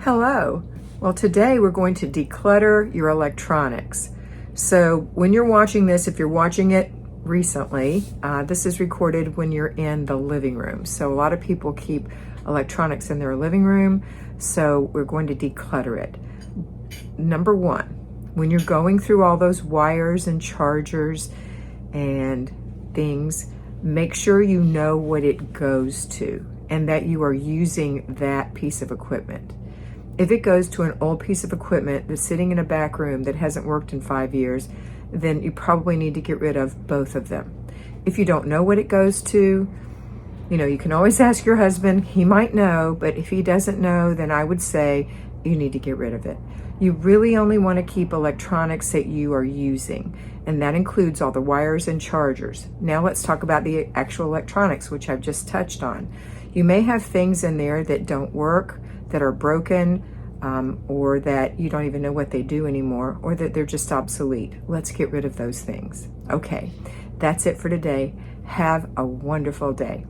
Hello. Well, today we're going to declutter your electronics. So when you're watching this, if you're watching it recently, this is recorded when you're in the living room. So a lot of people keep electronics in their living room. So we're going to declutter it. Number one, when you're going through all those wires and chargers and things, make sure you know what it goes to and that you are using that piece of equipment. If it goes to an old piece of equipment that's sitting in a back room that hasn't worked in 5 years, then you probably need to get rid of both of them. If you don't know what it goes to, you can always ask your husband. He might know, but if he doesn't know, then I would say you need to get rid of it. You really only want to keep electronics that you are using, and that includes all the wires and chargers. Now let's talk about the actual electronics, which I've just touched on. You may have things in there that don't work, that are broken, or that you don't even know what they do anymore, or that they're just obsolete. Let's get rid of those things. Okay, that's it for today. Have a wonderful day.